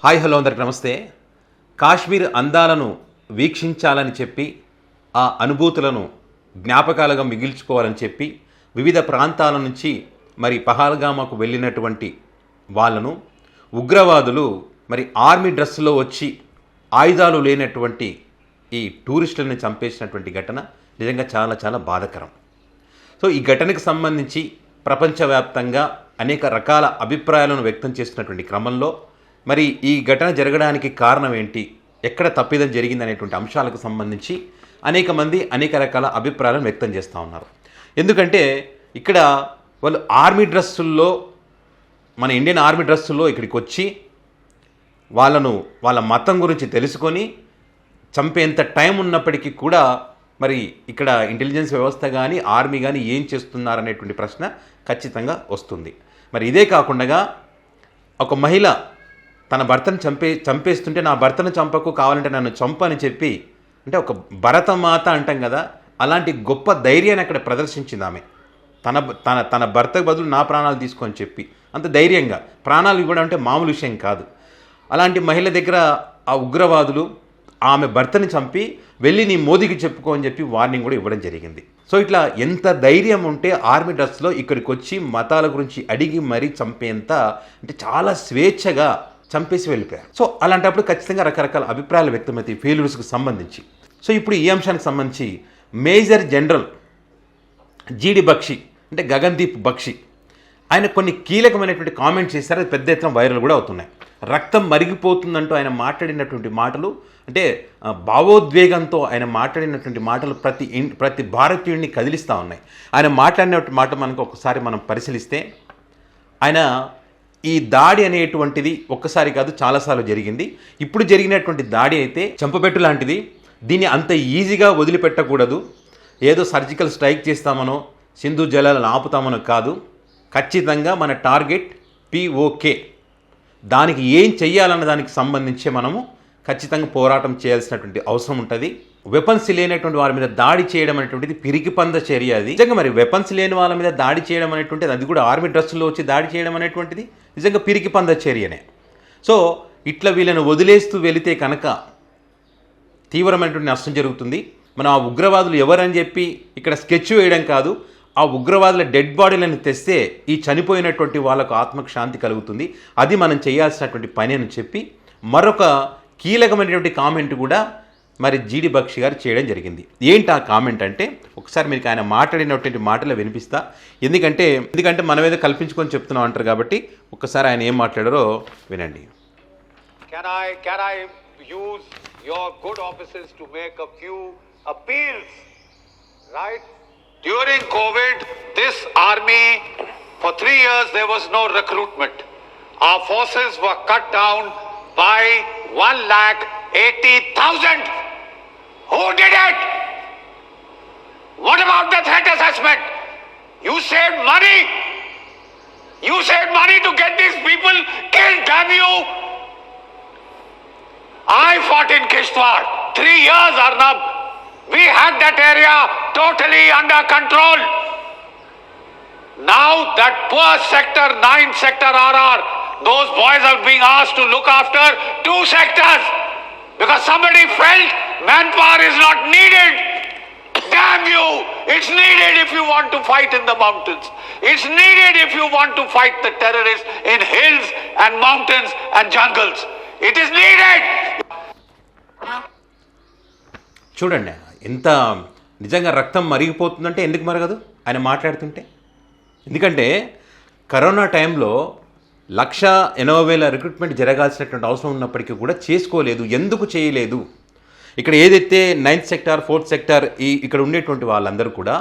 Hi hello అందరికి నమస్తే. కాశ్మీర్ అందాలను వీక్షించాలని చెప్పి ఆ అనుభూతులను జ్ఞాపకాలుగా మిగిల్చుకోవాలని చెప్పి వివిధ ప్రాంతాల నుంచి మరి పహల్గామాకు వెళ్ళినటువంటి వాళ్ళను ఉగ్రవాదులు మరి ఆర్మీ డ్రెస్సులో వచ్చి ఆయుధాలు లేనటువంటి ఈ టూరిస్టులను చంపేసినటువంటి ఘటన నిజంగా చాలా చాలా బాధాకరం. సో ఈ ఘటనకు సంబంధించి ప్రపంచవ్యాప్తంగా అనేక రకాల అభిప్రాయాలను వ్యక్తం చేస్తున్నటువంటి క్రమంలో మరి ఈ ఘటన జరగడానికి కారణం ఏంటి, ఎక్కడ తప్పిదం జరిగింది అనేటువంటి అంశాలకు సంబంధించి అనేక మంది అనేక రకాల అభిప్రాయాలను వ్యక్తం చేస్తూ ఉన్నారు. ఎందుకంటే ఇక్కడ వాళ్ళు ఆర్మీ డ్రెస్సుల్లో, మన ఇండియన్ ఆర్మీ డ్రెస్సుల్లో ఇక్కడికి వచ్చి వాళ్ళ మతం గురించి తెలుసుకొని చంపేంత టైం ఉన్నప్పటికీ కూడా మరి ఇక్కడ ఇంటెలిజెన్స్ వ్యవస్థ కానీ ఆర్మీ కానీ ఏం చేస్తున్నారనేటువంటి ప్రశ్న ఖచ్చితంగా వస్తుంది. మరి ఇదే కాకుండా ఒక మహిళ తన భర్తను చంపేస్తుంటే నా భర్తను చంపకు, కావాలంటే నన్ను చంపు అని చెప్పి, అంటే ఒక భరతమాత అంటాం కదా, అలాంటి గొప్ప ధైర్యాన్ని అక్కడ ప్రదర్శించింది ఆమె. తన భర్తకు బదులు నా ప్రాణాలు తీసుకొని చెప్పి, అంత ధైర్యంగా ప్రాణాలు ఇవ్వడం అంటే మామూలు విషయం కాదు. అలాంటి మహిళ దగ్గర ఆ ఉగ్రవాదులు ఆమె భర్తని చంపి వెళ్ళి నీ మోదీకి చెప్పుకో అని చెప్పి వార్నింగ్ కూడా ఇవ్వడం జరిగింది. సో ఇట్లా ఎంత ధైర్యం ఉంటే ఆర్మీ డ్రెస్లో ఇక్కడికి వచ్చి మతాల గురించి అడిగి మరీ చంపేంత, అంటే చాలా స్వేచ్ఛగా చంపేసి వెళ్ళిపోయారు. సో అలాంటప్పుడు ఖచ్చితంగా రకరకాల అభిప్రాయాలు వ్యక్తమవుతాయి ఫెయిల్యూర్స్కి సంబంధించి. సో ఇప్పుడు ఈ అంశానికి సంబంధించి మేజర్ జనరల్ జీడి బక్షి, అంటే గగన్దీప్ బక్షి, ఆయన కొన్ని కీలకమైనటువంటి కామెంట్స్ చేశారు. అది పెద్ద ఎత్తున వైరల్ కూడా అవుతున్నాయి. రక్తం మరిగిపోతుందంటూ ఆయన మాట్లాడినటువంటి మాటలు, అంటే భావోద్వేగంతో ఆయన మాట్లాడినటువంటి మాటలు ప్రతి భారతీయుడిని కదిలిస్తూ ఉన్నాయి. ఆయన మాట్లాడినటువంటి మాట మనకు ఒకసారి మనం పరిశీలిస్తే, ఆయన ఈ దాడి అనేటువంటిది ఒక్కసారి కాదు చాలాసార్లు జరిగింది. ఇప్పుడు జరిగినటువంటి దాడి అయితే చెంపపెట్టు లాంటిది. దీన్ని అంత ఈజీగా వదిలిపెట్టకూడదు. ఏదో సర్జికల్ స్ట్రైక్ చేస్తామనో సింధు జలాలను ఆపుతామనో కాదు. ఖచ్చితంగా మన టార్గెట్ POK. దానికి ఏం చెయ్యాలన్న దానికి సంబంధించి మనము ఖచ్చితంగా పోరాటం చేయాల్సినటువంటి అవసరం ఉంటుంది. వెపన్స్ లేనటువంటి వారి మీద దాడి చేయడం అనేటువంటిది పిరికిపంద చర్య. అది నిజంగా మరి వెపన్స్ లేని వాళ్ళ మీద దాడి చేయడం అనేటువంటిది, అది కూడా ఆర్మీ డ్రెస్సులో వచ్చి దాడి చేయడం అనేటువంటిది నిజంగా పిరికిపంద చర్యనే. సో ఇట్లా వీళ్ళని వదిలేస్తూ వెళితే కనుక తీవ్రమైనటువంటి నష్టం జరుగుతుంది. మనం ఆ ఉగ్రవాదులు ఎవరని చెప్పి ఇక్కడ స్కెచ్ వేయడం కాదు, ఆ ఉగ్రవాదుల డెడ్ బాడీలను తెస్తే ఈ చనిపోయినటువంటి వాళ్ళకు ఆత్మకు శాంతి కలుగుతుంది. అది మనం చేయాల్సినటువంటి పని అని చెప్పి మరొక కీలకమైనటువంటి కామెంట్ కూడా మరి జీడి బక్షి గారు చేయడం జరిగింది. ఏంటి ఆ కామెంట్ అంటే, ఒకసారి మీకు ఆయన మాట్లాడినటువంటి మాటలు వినిపిస్తా. ఎందుకంటే మనం ఏదో కల్పించుకొని చెప్తున్నాం అంటారు కాబట్టి ఒక్కసారి ఆయన ఏం మాట్లాడారో వినండి. Can I use your good offices to make a few appeals, right? During COVID, this army, for 3 years, there was no recruitment. Our forces were cut down by 1,80,000. Who did it? What about the threat assessment? You saved money. You saved money to get these people killed, damn you. I fought in Kishtwar. 3 years, Arnab. We had that area totally under control. Now that poor sector 9 sector RR, those boys are being asked to look after 2 sectors because somebody felt manpower is not needed. Damn you! It's needed if you want to fight in the mountains. It's needed if you want to fight the terrorists in hills and mountains and jungles. It is needed. చూడండి ఎంత నిజంగా రక్తం మరిగిపోతుందంటే ఎందుకు మరగదు ఆయన మాట్లాడుతుంటే. ఎందుకంటే corona టైంలో 1,80,000 recruitment జరగాల్సినటువంటి అవసరం ఉన్నప్పటికీ కూడా చేసుకోలేదు. ఎందుకు చేయలేదు? ఇక్కడ ఏదైతే 9th సెక్టార్ 4th సెక్టార్ ఇక్కడ ఉండేటువంటి వాళ్ళందరూ కూడా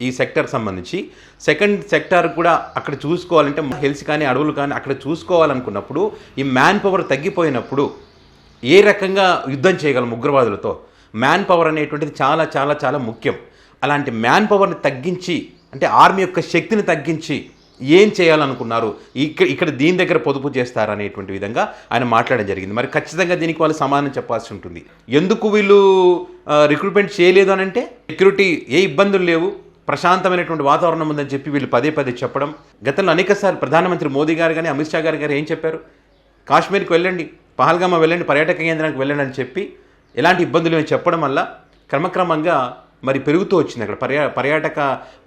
ఈ సెక్టార్ సంబంధించి 2nd సెక్టార్ కూడా అక్కడ చూసుకోవాలంటే హిల్స్ కానీ అడవులు కానీ అక్కడ చూసుకోవాలనుకున్నప్పుడు ఈ మ్యాన్ పవర్ తగ్గిపోయినప్పుడు ఏ రకంగా యుద్ధం చేయగలం ఉగ్రవాదులతో? మ్యాన్ పవర్ అనేటువంటిది చాలా చాలా చాలా ముఖ్యం. అలాంటి మ్యాన్ పవర్ని తగ్గించి, అంటే ఆర్మీ యొక్క శక్తిని తగ్గించి ఏం చేయాలనుకున్నారు, ఇక్కడ దీని దగ్గర పొదుపు చేస్తారనేటువంటి విధంగా ఆయన మాట్లాడడం జరిగింది. మరి ఖచ్చితంగా దీనికి వాళ్ళు సమాధానం చెప్పాల్సి ఉంటుంది. ఎందుకు వీళ్ళు రిక్రూట్మెంట్ చేయలేదు అని అంటే, సెక్యూరిటీ ఏ ఇబ్బందులు లేవు, ప్రశాంతమైనటువంటి వాతావరణం ఉందని చెప్పి వీళ్ళు పదే చెప్పడం. గతంలో అనేకసార్లు ప్రధానమంత్రి మోదీ గారు కానీ అమిత్ షా గారు ఏం చెప్పారు? కాశ్మీర్కి వెళ్ళండి, పహల్గామా వెళ్ళండి, పర్యాటక కేంద్రానికి వెళ్ళండి అని చెప్పి ఎలాంటి ఇబ్బందులు అని చెప్పడం వల్ల క్రమక్రమంగా మరి పెరుగుతూ వచ్చింది. అక్కడ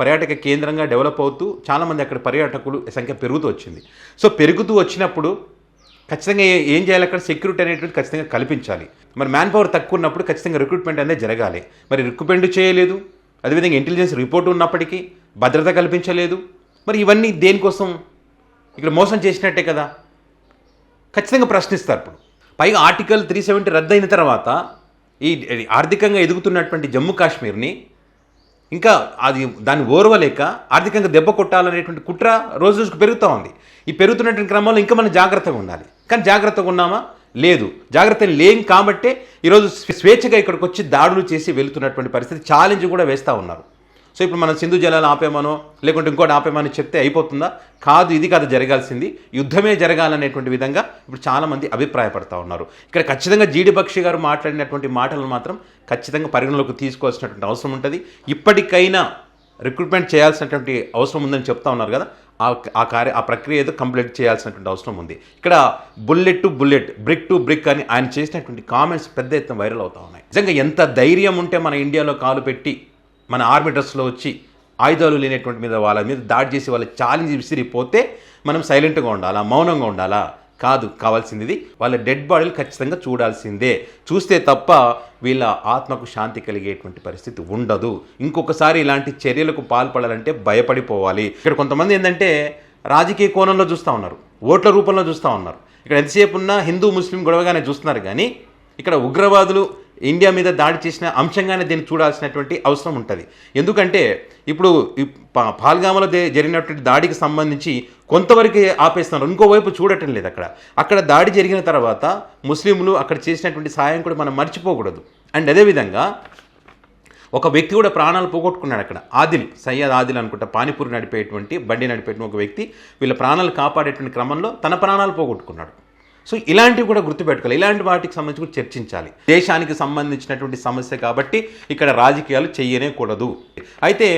పర్యాటక కేంద్రంగా డెవలప్ అవుతూ చాలామంది అక్కడ పర్యాటకులు సంఖ్య పెరుగుతూ వచ్చింది. సో పెరుగుతూ వచ్చినప్పుడు ఖచ్చితంగా ఏం చేయాలి, అక్కడ సెక్యూరిటీ అనేటువంటి ఖచ్చితంగా కల్పించాలి. మరి మ్యాన్ పవర్ తక్కువ ఉన్నప్పుడు ఖచ్చితంగా రిక్రూట్మెంట్ అనేది జరగాలి. మరి రిక్రూట్మెంట్ చేయలేదు, అదేవిధంగా ఇంటెలిజెన్స్ రిపోర్ట్ ఉన్నప్పటికీ భద్రత కల్పించలేదు. మరి ఇవన్నీ దేనికోసం? ఇక్కడ మోసం చేసినట్టే కదా, ఖచ్చితంగా ప్రశ్నిస్తారు. ఇప్పుడు పైగా ఆర్టికల్ 370 రద్దయిన తర్వాత ఈ ఆర్థికంగా ఎదుగుతున్నటువంటి జమ్మూ కాశ్మీర్ని ఇంకా దాన్ని ఓర్వలేక ఆర్థికంగా దెబ్బ కొట్టాలనేటువంటి కుట్ర రోజు రోజుకు పెరుగుతూ ఉంది. ఈ పెరుగుతున్నటువంటి క్రమంలో ఇంకా మనం జాగ్రత్తగా ఉండాలి. కానీ జాగ్రత్తగా ఉన్నామా? లేదు. జాగ్రత్త లేం కాబట్టే ఈరోజు స్వేచ్ఛగా ఇక్కడికి వచ్చి దాడులు చేసి వెళుతున్నటువంటి పరిస్థితి, ఛాలెంజ్ కూడా వేస్తూ ఉన్నారు. సో ఇప్పుడు మనం సింధు జలాలు ఆపేమనో లేకుంటే ఇంకోటి ఆపేమని చెప్తే అయిపోతుందా? కాదు, ఇది కాదు జరగాల్సింది, యుద్ధమే జరగాలనేటువంటి విధంగా ఇప్పుడు చాలామంది అభిప్రాయపడతా ఉన్నారు. ఇక్కడ ఖచ్చితంగా జీడి బక్షి గారు మాట్లాడినటువంటి మాటలను మాత్రం ఖచ్చితంగా పరిగణలోకి తీసుకోవాల్సినటువంటి అవసరం ఉంటుంది. ఇప్పటికైనా రిక్రూట్మెంట్ చేయాల్సినటువంటి అవసరం ఉందని చెప్తా ఉన్నారు కదా, ఆ ప్రక్రియ ఏదో కంప్లీట్ చేయాల్సినటువంటి అవసరం ఉంది. ఇక్కడ bullet to bullet, brick to brick అని ఆయన చేసినటువంటి కామెంట్స్ పెద్ద ఎత్తున వైరల్ అవుతా ఉన్నాయి. నిజంగా ఎంత ధైర్యం ఉంటే మన ఇండియాలో కాలు పెట్టి మన ఆర్మీ డ్రెస్లో వచ్చి ఆయుధాలు లేనటువంటి మీద వాళ్ళ మీద దాడి చేసి వాళ్ళ ఛాలెంజ్ విసిరిపోతే మనం సైలెంట్గా ఉండాలా, మౌనంగా ఉండాలా? కాదు, కావాల్సింది వాళ్ళ డెడ్ బాడీలు ఖచ్చితంగా చూడాల్సిందే. చూస్తే తప్ప వీళ్ళ ఆత్మకు శాంతి కలిగేటువంటి పరిస్థితి ఉండదు. ఇంకొకసారి ఇలాంటి చర్యలకు పాల్పడాలంటే భయపడిపోవాలి. ఇక్కడ కొంతమంది ఏంటంటే రాజకీయ కోణంలో చూస్తూ ఉన్నారు, ఓట్ల రూపంలో చూస్తూ ఉన్నారు. ఇక్కడ ఎంతసేపు ఉన్నా హిందూ ముస్లిం గొడవగానే చూస్తున్నారు. కానీ ఇక్కడ ఉగ్రవాదులు ఇండియా మీద దాడి చేసిన అంశంగానే దీన్ని చూడాల్సినటువంటి అవసరం ఉంటుంది. ఎందుకంటే ఇప్పుడు పహల్గామాలో జరిగినటువంటి దాడికి సంబంధించి కొంతవరకు ఆపేస్తున్నారు, ఇంకోవైపు చూడటం లేదు. అక్కడ దాడి జరిగిన తర్వాత ముస్లింలు అక్కడ చేసినటువంటి సాయం కూడా మనం మర్చిపోకూడదు. అండ్ అదేవిధంగా ఒక వ్యక్తి కూడా ప్రాణాలు పోగొట్టుకున్నాడు అక్కడ. సయ్యద్ ఆదిల్ అనుకుంటా, పానీపూరి బండి నడిపేటువంటి ఒక వ్యక్తి వీళ్ళ ప్రాణాలు కాపాడేటువంటి క్రమంలో తన ప్రాణాలు పోగొట్టుకున్నాడు. సో ఇలాంటివి కూడా గుర్తుపెట్టుకోవాలి, ఇలాంటి వాటికి సంబంధించి కూడా చర్చించాలి. దేశానికి సంబంధించినటువంటి సమస్య కాబట్టి ఇక్కడ రాజకీయాలు చేయనేకూడదు. అయితే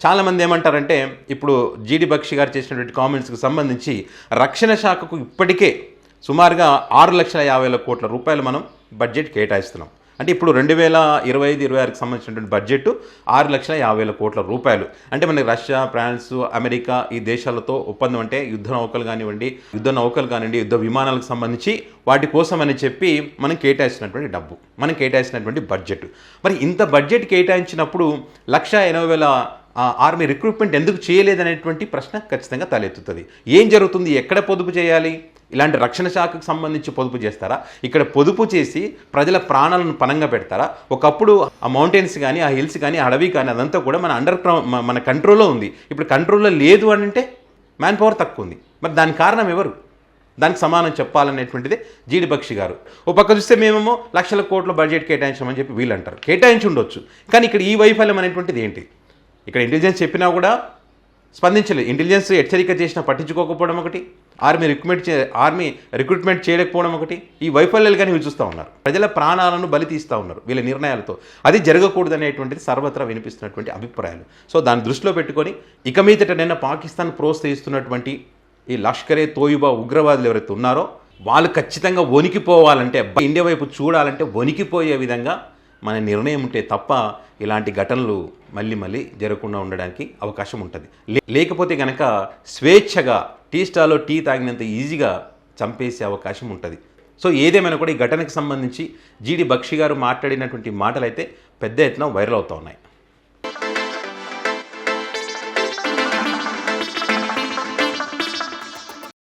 చాలామంది ఏమంటారంటే ఇప్పుడు జీడి బక్షి గారు చేసినటువంటి కామెంట్స్కి సంబంధించి రక్షణ శాఖకు ఇప్పటికే సుమారుగా 6,50,000 కోట్ల రూపాయలు మనం బడ్జెట్ కేటాయిస్తున్నాం. అంటే ఇప్పుడు 2025-26కి సంబంధించినటువంటి బడ్జెట్ 6,50,000 కోట్ల రూపాయలు. అంటే మనకి రష్యా, ఫ్రాన్స్, అమెరికా ఈ దేశాలతో ఒప్పందం, అంటే యుద్ధ నౌకలు కానివ్వండి, యుద్ధ విమానాలకు సంబంధించి వాటి కోసం అని చెప్పి మనం కేటాయిస్తున్నటువంటి డబ్బు, మనం కేటాయిస్తున్నటువంటి బడ్జెట్. మరి ఇంత బడ్జెట్ కేటాయించినప్పుడు 1,80,000 ఆర్మీ రిక్రూట్మెంట్ ఎందుకు చేయలేదనేటువంటి ప్రశ్న ఖచ్చితంగా తలెత్తుతుంది. ఏం జరుగుతుంది? ఎక్కడ పొదుపు చేయాలి? ఇలాంటి రక్షణ శాఖకు సంబంధించి పొదుపు చేస్తారా? ఇక్కడ పొదుపు చేసి ప్రజల ప్రాణాలను పణంగా పెడతారా? ఒకప్పుడు ఆ మౌంటైన్స్ కానీ, ఆ హిల్స్ కానీ, అడవి కానీ అదంతా కూడా మన కంట్రోల్లో ఉంది. ఇప్పుడు కంట్రోల్లో లేదు అని అంటే మ్యాన్ పవర్ తక్కువ ఉంది. మరి దానికి కారణం ఎవరు? దానికి సమానం చెప్పాలనేటువంటిదే జీడి బక్షి గారు. ఓ పక్క చూస్తే మేమేమో లక్షల కోట్ల బడ్జెట్ కేటాయించామని చెప్పి వీళ్ళు అంటారు. కేటాయించి ఉండొచ్చు, కానీ ఇక్కడ ఈ వైఫల్యం అనేటువంటిది ఏంటి? ఇక్కడ ఇంటెలిజెన్స్ చెప్పినా కూడా స్పందించలేదు. ఇంటెలిజెన్స్ హెచ్చరిక చేసినా పట్టించుకోకపోవడం ఒకటి, ఆర్మీ రిక్రూట్మెంట్ చేయలేకపోవడం ఒకటి. ఈ వైఫల్యాలు కానీ వీళ్ళు చూస్తూ ఉన్నారు. ప్రజల ప్రాణాలను బలి తీస్తూ ఉన్నారు వీళ్ళ నిర్ణయాలతో. అది జరగకూడదు అనేటువంటిది సర్వత్రా వినిపిస్తున్నటువంటి అభిప్రాయాలు. సో దాన్ని దృష్టిలో పెట్టుకొని ఇక మీదటనైనా పాకిస్తాన్ ప్రోత్సహిస్తున్నటువంటి ఈ లష్కరే తోయిబా ఉగ్రవాదులు ఎవరైతే ఉన్నారో వాళ్ళు ఖచ్చితంగా వణికిపోవాలంటే, ఇండియా వైపు చూడాలంటే వణికిపోయే విధంగా మన నిర్ణయం ఉంటే తప్ప ఇలాంటి ఘటనలు మళ్ళీ జరగకుండా ఉండడానికి అవకాశం ఉంటుంది. లేకపోతే కనుక స్వేచ్ఛగా టీ స్టాల్లో టీ తాగినంత ఈజీగా చంపేసే అవకాశం ఉంటుంది. సో ఏదేమైనా కూడా ఈ ఘటనకు సంబంధించి జీడి బక్షి గారు మాట్లాడినటువంటి మాటలు అయితే పెద్ద ఎత్తున వైరల్ అవుతూ ఉన్నాయి.